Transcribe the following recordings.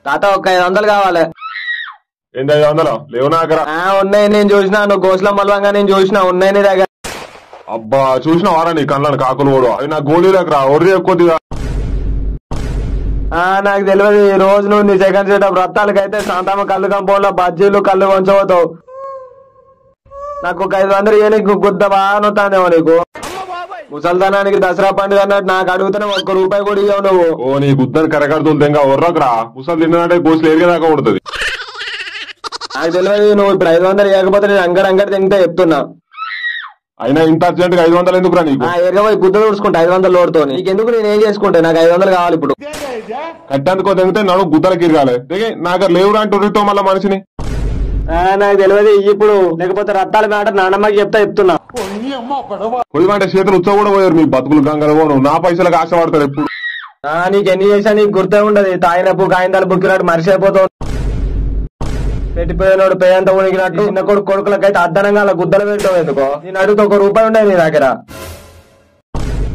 తాత ఒక 500 కావాలి. ఏంటి 500 లేవు నా దగ్గర? ఉన్నాయి, నేను చూసినా. నువ్వు గోసులో మలవంగా నేను చూసినా, ఉన్నాయి నీ దగ్గర. అబ్బా చూసిన వారా నీ కళ్ళని కాకులు కూడా. అవి నా గోళీ దగ్గర ఒర్రి కొద్దిగా. నాకు తెలియదు. ఈ రోజు నువ్వు నీ సెకండ్ సెటప్ రత్తాలకైతే శాంతమ్మ కళ్ళు కంపౌండ్ లో బజ్జీలు కళ్ళు కొంచవుతావు. నాకు ఒక 500 నీకు గుద్ద బాగా నొత్తాందేమో నీకు. ముసల్దానానికి దసరా పండుగ అన్నట్టు నాకు అడుగుతున్నా, 1 రూపాయి కూడా ఇవ్వవు నువ్వు. ఓ నీ గుద్దని కరకడుతుంది ఇంకా ఒర్రకురా. ముసలు తిన్నదంటే గోసులు ఎరిగేదాకా కొడుతుంది. నాకు తెలియదు. నువ్వు ఇప్పుడు 500 ఇవ్వకపోతే నేను అంగడి తింటే చెప్తున్నా. అయినా ఇంత అర్జెంట్ గా 500 ఎందుకురా నీకు? ఎరగబోయి గుద్ద చూసుకుంటా 500 లోడుతో. నీకెందుకు, నేను ఏం చేసుకుంటా? నాకు 500 కావాలి ఇప్పుడు. కట్టేందుకో తెగితే నడు గుద్దలకి ఇరగాలి. దిగి నాకు లేవురా అంటుర్రితో మళ్ళా మనిషిని. నాకు తెలియదు ఇప్పుడు, లేకపోతే రత్తాల మాట నాన్నమ్మకి చెప్తున్నా. కొద్దిమంటే చేతులు ఉత్సవ కూడా పోయారు మీ బతుకులు గంగలు. నా పైసలకు ఆశపడతారు ఎప్పుడు. నీకు ఎన్ని చేసా నీకు గుర్తే ఉండదు. తాయినప్పు కాయిందాలు బుక్కినట్టు మరిసిపోతావు. పెట్టిపోయినోడు పేయంత ఉనికినట్టు చిన్న కొడుకులకైతే అద్దనంగా అలా గుద్దలు పెట్టావు ఎందుకో. నేను అడిగితే 1 రూపాయి ఉండేది నీ దగ్గర.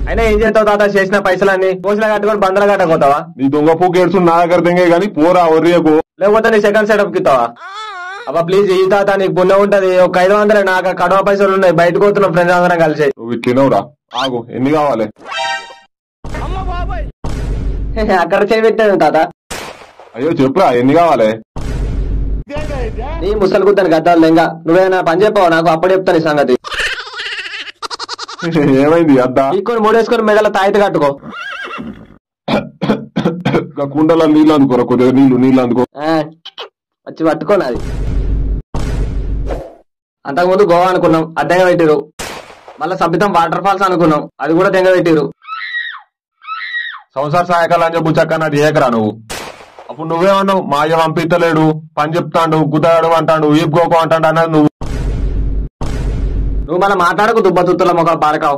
అయినా ఏం చేస్తావు తాత? చేసిన పైసలన్నీ పోసిలా కట్టుకొని బందలు కట్టకపోతావా? నీ దొంగ పూకి ఏడ్చు నా దగ్గర తెంగే గానీ పోరా ఒర్రియకు. లేకపోతే నీ సెకండ్ సెటప్ కిస్తావా? అబ్బా ప్లీజ్ ఈ తాత, నీకు పుణ్యం ఉంటది. ఒక 500 నాకు కడవ పైసలు ఉన్నాయి. బయటకు పోతున్నాం ఫ్రెండ్స్ అందరం కలిసి. నువ్వు ఇట్లినవురా. ఆగు, ఎన్ని కావాలి? అక్కడ చేయబెట్టాను తాత. అయ్యో చెప్పురా, ఎన్ని కావాలి? నీ ముసలి గుద్దని గద్దాలు లెంగా. నువ్వేనా పని చెప్పావు నాకు, అప్పుడు చెప్తాను ఈ సంగతి. ఏమైంది? అద్దా ఇంకొని 3 వేసుకొని మెడల తాయిత కట్టుకో. కుండలో నీళ్ళు అందుకోరా, కొద్దిగా నీళ్ళు అందుకో. వచ్చి పట్టుకోనాది. అంతకుముందు గోవా అనుకున్నాం, అది దెంగ పెట్టిరు. మళ్ళా సబితం వాటర్ ఫాల్స్ అనుకున్నాం, అది కూడా దెంగ పెట్టిరు. సంసార సహాయకాలు అని చెప్పు చక్క నాది ఏకరా నువ్వు. అప్పుడు నువ్వేమన్నావు? మా అయ్య పంపిస్తలేడు, పని చెప్తాడు, గుద్దాడు అంటాడు, ఈపుకోకో అంటాడు అన్నది నువ్వు. నువ్వు మళ్ళీ మాట్లాడకు దుబ్బతుత్తుల మొక్కలు పారకావు.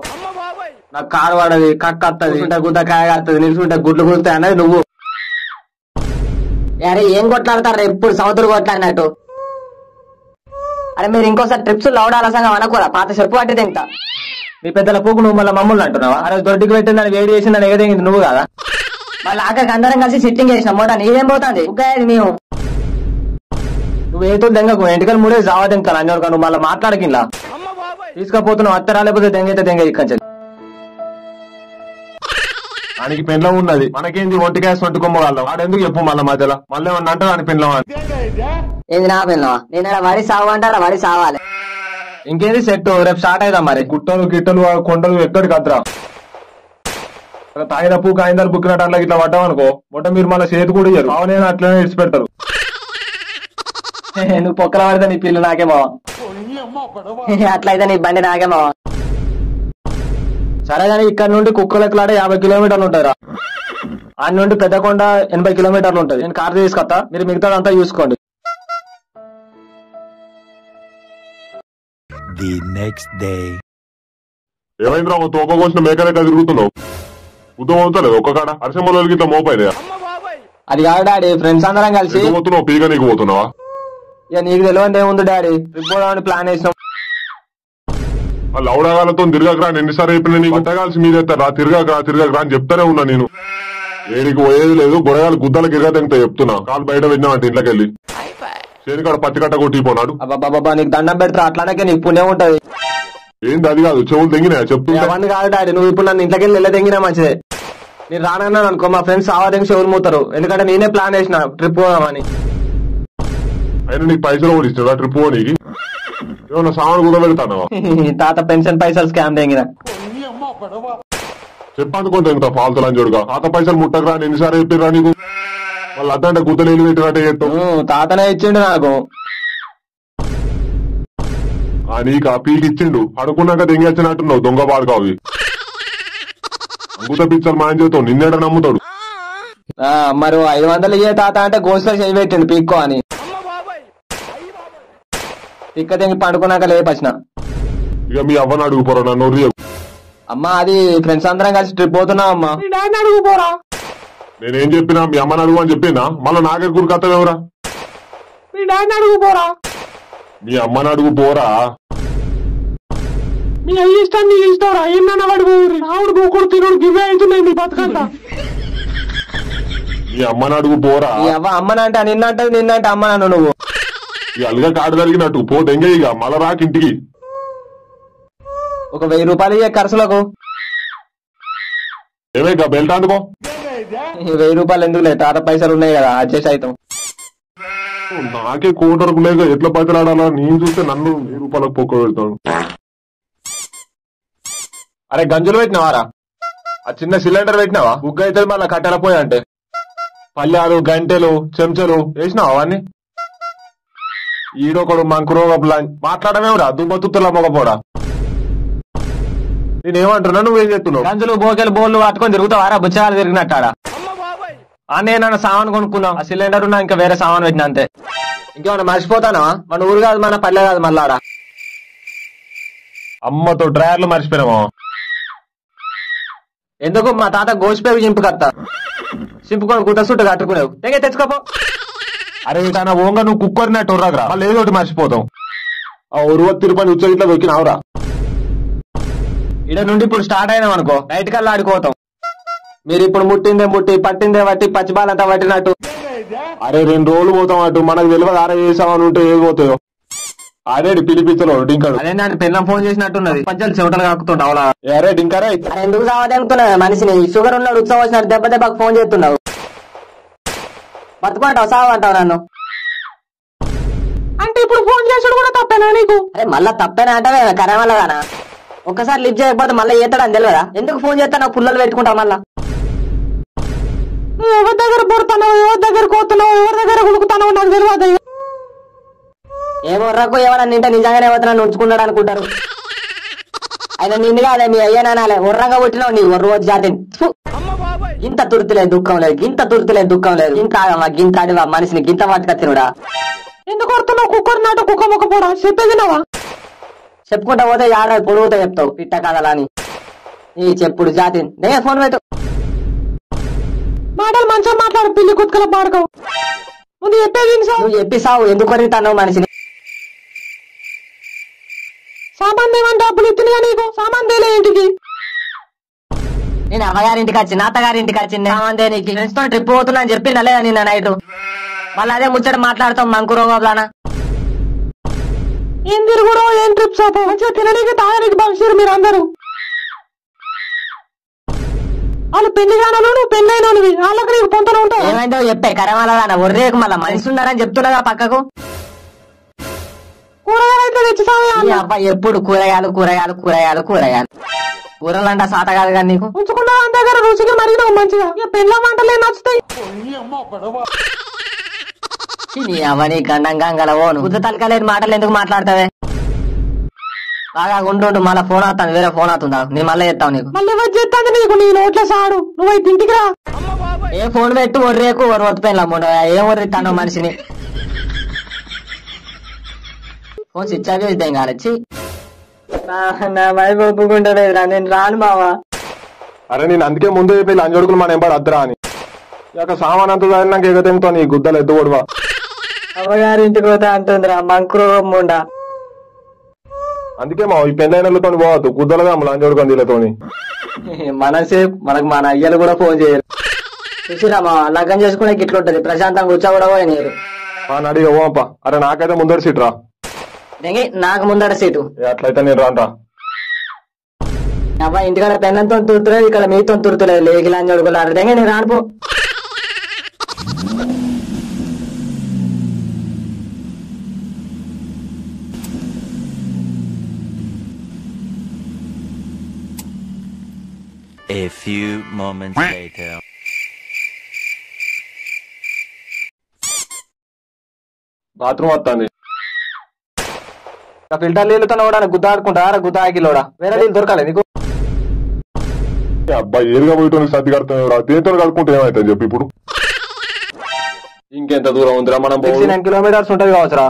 నాకు కారు వాడది, కక్క వస్తుంది, గుద్ద కాయ వస్తుంది, నిలుచుంటే గుడ్లు కుదుతాయి అన్నది నువ్వు. అరే ఏం కొట్లాడతారు ఎప్పుడు సముద్రం కొట్లాడినట్టు? అరే మీరు ఇంకోసారి ట్రిప్స్ లౌడాల సంగం అనుకోరా, పాత చెప్పు పట్టి తింటా. నీ పెద్దల పూకు నువ్వు మళ్ళీ మమ్మల్ని అంటున్నావా? ఆ రోజు దొడ్డికి పెట్టిందని వేడి చేసిందని ఎగదెంగింది నువ్వు కదా. మళ్ళీ ఆఖరికి అందరం కలిసి సిట్టింగ్ చేసినాం. మోట నీదేం పోతుంది ఉగ్గాయది మేము. నువ్వు ఏతో దెంగకు ఎంటికలు 3 జావా దెంకాలి అన్నీ. నువ్వు మళ్ళీ మాట్లాడకిలా తీసుకపోతున్నావు. అత్తరా లేకపోతే దెంగైతే దెంగ ఇక్కడి. ఆయనకి పెండ్లం ఉన్నది, మనకేంది ఒంటికాయ సొంటి కొమ్మగాళ్ళం. వాడెందుకు చెప్పు మళ్ళీ మధ్యలో మళ్ళీ ఏమన్నా అంటారు అని పెండ్లం అని. ఏంది నా పెళ్ళవా? నేను అలా వరి సాగు అంటే అలా వరి సావాలి. ఇంకేంది సెట్, రేపు స్టార్ట్ అయిదా మరి. గుట్టలు గిట్టలు కొండలు ఎక్కడికి అద్దరా. తాయిన పూ కాయిందాలు బుక్కినట్టు అట్లా ఇట్లా పడ్డామనుకో, మొట్ట మీరు మళ్ళీ చేతి కూడా ఇయ్యరు. అవనే అట్లనే ఇడిచి పెడతారు. నువ్వు పొక్కల పడితే నీ పిల్లు నాకేమో. అట్లయితే నీ బండి నాకేమో. సరే కానీ ఇక్కడ నుండి కుక్కలెక్కలాడే 50 కిలోమీటర్లు ఉంటారా. ఆయన నుండి పెద్దకొండ 80 కిలోమీటర్లు ఉంటుంది. నేను కార్ తీసుకొస్తా, మీరు మిగతాదంతా చూసుకోండి. ఏమైందిరా తోక కోసిన మేకలెక్క తిరుగుతున్నావు? ఉద్దం అవుతలేదు ఒక్క కాడ. అరసమ్మలకి ఇట్లా మోపైనా? అది కాదు డాడీ, ఫ్రెండ్స్ అందరం కలిసి పోతున్నావు. పీగా నీకు పోతున్నావా? ఇక నీకు తెలియదు ఏముంది డాడీ, ట్రిప్ పోదామని ప్లాన్ వేసినాం. లౌడగాలతో తిరగకరా ఎన్నిసార్లు చెప్పినా నీకు. కొత్తగాల్సి మీరేస్తారా తిరగకరా అని చెప్తానే ఉన్నా నేను. ఏడికి పోయేది లేదు, గొడవలు గుద్దలకి ఇరగతంతా చెప్తున్నా. కాలు బయట పెట్టినామంటే ఇంట్లోకి వెళ్ళి చేనికాడ పత్తి కట్ట కొట్టిపోనాడు. అబ్బాబా నీకు దండం పెడతా, అట్లానే నీకు పుణ్యం ఉంటది. ఏంది అది కాదు, చెవులు తెంగినా చెప్తున్నా. అవన్నీ కాదు డాడీ, నువ్వు ఇప్పుడు నన్ను ఇంట్లోకి వెళ్ళి తెంగినా మంచిదే. నేను రానన్నాను అనుకో, మా ఫ్రెండ్స్ ఆవాదం చెవులు మూతారు. ఎందుకంటే నేనే ప్లాన్ వేసిన ట్రిప్ పోదామని. అయినా నీకు పైసలు కూడా ఇస్తాడా ట్రిప్ పోనీకి? ఏమన్నా సామాన్ కూడా పెడతానవా? తాత పెన్షన్ పైసలు స్కామ్ తెంగిన. చెప్పనుకుంటా ఇంత ఫాల్తులు అని చూడగా. తాత పైసలు ముట్టకరా అని ఎన్నిసార్లు చెప్పిరా నీకు? వాళ్ళు అద్దంటే గుద్దలు ఇల్లు పెట్టినట్టే చేస్తావు. తాతనే ఇచ్చిండు నాకు. నీకు ఆ పీకి ఇచ్చిండు, అడుకున్నాక దెంగచ్చినట్టున్నావు. దొంగ బాడుగా అవి అంగుత పిచ్చలు మాయం చేస్తావు. నిన్నేడ నమ్ముతాడు. మరి 500 ఇయ్యే తాత అంటే గోసులో చేయి పెట్టిండు పీక్కో అని. పిక్క తెంగి పడుకున్నాక లేపచ్చిన. ఇక మీ అవ్వని అడుగుపోరా నన్ను. అమ్మా అది ఫ్రెండ్స్ అందరం కలిసి ట్రిప్ పోతున్నాం అమ్మా. అడుగుపోరా. నేనేం చెప్పినా మీ అమ్మని అడుగు అని చెప్పినా మళ్ళీ నాకే గురికత్తవెవరా? మీ డాడీని అడుగుపోరా. మీ అమ్మని అడుగు పోరా. మీ అయ్యి ఇష్టాన్ని ఇస్తారా? ఏమన్నా అడుగు. ఆవిడ పోకూడదు తినడు గివ్వే అవుతున్నాయి మీ బతుకంతా. మీ ఈ అమ్మని అడుగు పోరా. ఈ అవ్వ అమ్మనంట నిన్నంటే అమ్మనాను నువ్వు. ఈ అల్లుగా కాడు జరిగినట్టు పోతే ఎంగే ఇక మళ్ళా రాక ఇంటికి. ఒక 1000 రూపాయలు ఇయ్యే ఖర్చులకు. ఏమే ఇక బెల్ట్ అందుకో. 1000 రూపాయలు ఎందుకులే, తాత పైసలు ఉన్నాయి కదా అడ్జస్ట్ అవుతాం. నాకే కోటరకు లేక ఎట్లా బతిలాడాలా, నేను చూస్తే నన్ను 1000 రూపాయలకు పొక్క పెడతాడు. అరే గంజులు పెట్టినావారా? ఆ చిన్న సిలిండర్ పెట్టినావా? బుగ్గ అయితే మళ్ళీ కట్టెల పోయి అంటే పల్లెలు గంటెలు చెంచలు వేసినావా అవన్నీ? ఈడొకడు మంకురోగ మాట్లాడమేవురా దుబ్బతుత్తుల మొగపోడా. నేనేమంటున్నా నువ్వేం చెప్తున్నావు? గంజులు బోకెలు బోర్లు పట్టుకొని తిరుగుతావారా? బుచ్చగాలు తిరిగినట్టాడా? నేను సామాన్ కొనుక్కున్నాం, ఆ సిలిండర్ ఉన్నా ఇంకా వేరే సామాన్ పెట్టినా అంతే. ఇంకేమన్నా మర్చిపోతానా? మన ఊరు కాదు మన పల్లె కాదు మళ్ళాడా. అమ్మతో డ్రైవర్లు మర్చిపోయినామా? ఎందుకు మా తాత గోసిపేవి చింపుకత్తా చింపుకొని గుట్ట సుట్టు కట్టుకునేవు తెగే తెచ్చుకోపో. అరే తన ఓంగ నువ్వు కుక్కరినట్టు ఉర్రగరా, మళ్ళీ ఏదో ఒకటి మర్చిపోతాం. ఆ ఉరువ తిరుపతి ఉచ్చ ఇట్లా దొక్కినావురా. ఇడ నుండి ఇప్పుడు స్టార్ట్ అయినాం అనుకో, నైట్ కల్లా ఆడుకోతాం. మీరు ఇప్పుడు ముట్టిందే ముట్టి పట్టిందే పట్టి పచ్చిబాలంతా పట్టినట్టు. అరే 2 రోజులు పోతాం అటు, మనకు తెలియదు ఆరే చేసామని ఉంటే ఏది పోతాయో. ఆడేడు పిలిపిస్తాడు డింకాడు. అదే దాన్ని పిల్లం ఫోన్ చేసినట్టున్నది, పంచాలు చెమటలు కాకుతుంటావు. అరే డింకారే ఎందుకు సావదనుకున్నావు మనిషిని? షుగర్ ఉన్నాడు ఉత్సవం వచ్చినట్టు దెబ్బకు ఫోన్ చేస్తున్నావు. బతుకుంటావు సావంటావు నన్ను అంటే. ఇప్పుడు ఫోన్ చేసుడు కూడా తప్పేనా నీకు? అరే మళ్ళా తప్పేనా అంటే కరేమల్లగానా? ఒక్కసారి లిఫ్ట్ చేయకపోతే మళ్ళీ ఏతాడని తెలియదా? ఎందుకు ఫోన్ చేస్తా నాకు పుల్లలు పెట్టుకుంటావు మళ్ళా? ఎవరి దగ్గర పడుతున్నావు, ఎవరి దగ్గర కోతున్నావు, ఎవరి దగ్గర ఉడుకుతున్నావు నాకు తెలియదు. ఏమో రక్కు ఎవరన్నా నింటే నిజంగానే ఎవరిని ఉంచుకున్నాడు అనుకుంటారు. ఆయన నిన్ను కాదే మీ అయ్యనాలే ఉర్రంగా పుట్టినావు నీ రోజు జాతి. ఇంత తుర్తిలేదు దుఃఖం లేదు, గింత తుర్తిలేదు దుఃఖం లేదు. గింత ఆగమా గింత అడివా మనిషిని గింత వాటిక తినుడా. ఎందుకు కొడుతున్నావు? కుక్కర్ నాటు కుక్క మొక్క పోడా చెప్పేదినావా? చెప్పుకుంటా పోతే ఏడాది పొడుగుతా చెప్తావు పిట్ట కథలా అని. ఈ చెప్పుడు జాతి నే ఫోన్ పెట్టు. మాటలు మంచిగా మాట్లాడు, పిల్లి కుక్కల పాడుకో. ముందు చెప్పేది నువ్వు చెప్పిస్తావు. ఎందుకు కొరుగుతావు మనిషిని? సామాన్ దేవని డబ్బులు ఇస్తున్నా నీకు సామాన్ దేలే ఇంటికి. నేను అమ్మగారింటికి వచ్చింది, అత్తగారింటికి వచ్చింది. సామాన్ దే నీకు ఫ్రెండ్స్ తో ట్రిప్ పోతున్నా అని చెప్పిందా లేదా నిన్న నైట్? మళ్ళీ అదే ముచ్చట మాట్లాడతాం మంకురోగానా. ఏం తిరుగుడో ఏం ట్రిప్స్ మంచిగా తినడానికి తాగడానికి బాగా మీరు అందరూ. వాళ్ళు పెళ్లి కానోళ్ళు, నువ్వు పెళ్ళైనవి, వాళ్ళకి నీకు పొంతనే ఉంటావు. ఏమైందో చెప్పే కరమాలగాన ఒర్రేకు మళ్ళీ మనిషి ఉన్నారని చెప్తున్నాగా పక్కకు. కూరగాయలు అయితే తెచ్చి అబ్బాయి ఎప్పుడు కూరగాయలు కూరగాయలు కూరగాయలు కూరగాయలు కూరలు అంట సాత కాదు కానీ నీకు ఉంచుకున్నా అంత దగ్గర రుచిగా మరిగినావు మంచిగా. పెళ్ళ వంటలే నచ్చుతాయి. అవన్నీ గండం గంగలవో బుద్ధ తలకలేని మాటలు ఎందుకు మాట్లాడతావే? బాగా ఉండు, మళ్ళీ ఫోన్ అవుతాను, వేరే ఫోన్ అవుతుందా నేను మళ్ళీ చెప్తావు నీకు. మళ్ళీ వచ్చేస్తాను నీకు నీ నోట్ల సాడు. నువ్వైతే ఇంటికి రా. ఏ ఫోన్ పెట్టు ఒర్రేకు ఒత్తిపోయిన ఏం ఒర్రిస్తాను మనిషిని. ఫోన్ స్విచ్ ఆఫ్ చేద్దాం కాలొచ్చి. నా వైపు ఒప్పుకుంటలేదురా, నేను రాను బావా. అరే నేను అందుకే ముందే చెప్పి లంచొడుకులు మన ఎంపాడు అద్దరా అని. ఇక సామాన్ అంతా చదివినాక ఎగతెంతో నీ గుద్దలు ఎద్దుకోడువా. అమ్మగారింటికి పోతా అంటుందిరా మంకురోగం ఉండా. అందుకే మా ఈ పెళ్ళైనతో పోవద్దు గుద్దలుగా లంచొడుకొని వీళ్ళతోని. మనసేపు మనకు మన అయ్యలు కూడా ఫోన్ చేయరు. చూసిరా మా లగ్గం చేసుకునే గిట్లుంటది, ప్రశాంతంగా కూర్చో కూడా పోయినారు. అడిగా ఓప. అరే నాకైతే ముందర సీట్ రా. నాకు ముందర సీటు. అట్లయితే నేను రాను రా. అబ్బా ఇంటికాడ పెన్నంతో తురుతులేదు, ఇక్కడ మీతో తురుతులేదు. లేకిలాని చదువుకోలే అర్థంగా నేను రానుపో. A few moments later. Bathroom వస్తుంది. ఫిల్టర్ నీళ్ళతో కూడా గుద్దాడుకుంటా గుద్దాకిలోడా వేరే నీళ్ళు దొరకాలి నీకు. అబ్బాయి ఏరుగా పోయి సర్ది కడుతున్నావు, దేనితో కలుపుకుంటే ఏమైతుంది చెప్పి ఇప్పుడు. ఇంకెంత దూరం ఉందిరా మనం? 69 కిలోమీటర్స్ ఉంటది కావచ్చురా.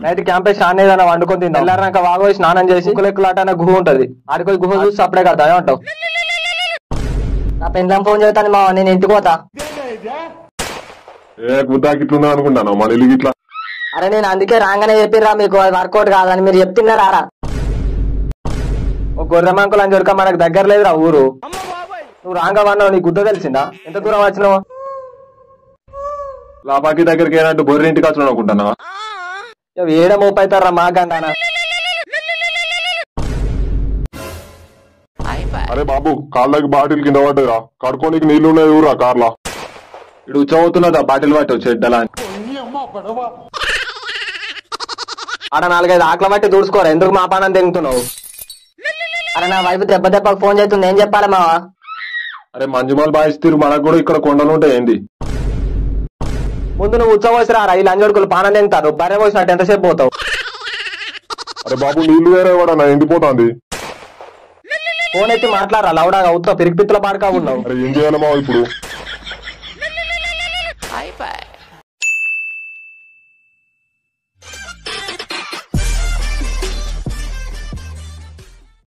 నైట్ క్యాంప్ వేసి స్నానం ఏదైనా వండుకొని తిందా. వెళ్ళారక వాగోయి స్నానం చేసి కులెక్కులాట అనే గుహ ఉంటది, ఆడిపోయి గుహ చూసి అప్పుడే కదా ఏమంటావు? నా పెండ్లం ఫోన్ చేస్తాను మా, నేను ఇంటికి పోతా. గుద్దాకి ఇట్లున్నా అనుకుంటాను మన ఇల్లు ఇట్లా. అరే నేను అందుకే రాగానే చెప్పిరా మీకు వర్కౌట్ కాదని, మీరు చెప్తున్నారా? ఓ గొర్రె మంకులు అని దొరక మనకు దగ్గర లేదురా ఊరు. నువ్వు రాంగా వన్నావు, నీ గుద్ద తెలిసిందా? ఎంత దూరం వచ్చినావు? లాపాకి దగ్గరికి ఏనంటూ బొర్రి ఇంటికి వచ్చి అనుకుంటున్నా ఏడ మోపైతారా మాకంటానా. అరే బాబు కాళ్ళకి బాటిల్ కింద పడ్డదిరా, కడుకోనికి నీళ్లు ఉన్నాయి ఊరా కార్లా. ఇడు ఉచ్చవుతున్నదా బాటిల్ పట్టు చెడ్డలా ఆడ 4-5 ఆకలి బట్టి దూడుకోరా, ఎందుకు మా పానం తెంగుతున్నావు? అరే నా వైపు దెబ్బ దెబ్బకు ఫోన్ చేస్తుంది, ఏం చెప్పాలి మావా? అరే మంజుమాల్ బాయిస్తీరు, మనకు కూడా ఇక్కడ కొండలు ఉంటాయి ఏంది? ముందు నువ్వు ఉచ్చవసిరా రా, ఈ లంజోడుకులు పానం తెంగుతారు, బర్రె పోసినట్టు ఎంతసేపు పోతావు? అరే బాబు నీళ్లు వేరే కూడా నా ఎండిపోతాంది. ఫోన్ ఎత్తి మాట్లాడరా లౌడాగా, ఉత్త పిరికి పిత్తుల పాడుకా ఉన్నావు. అరే ఏం చేయాలమ్మా ఇప్పుడు?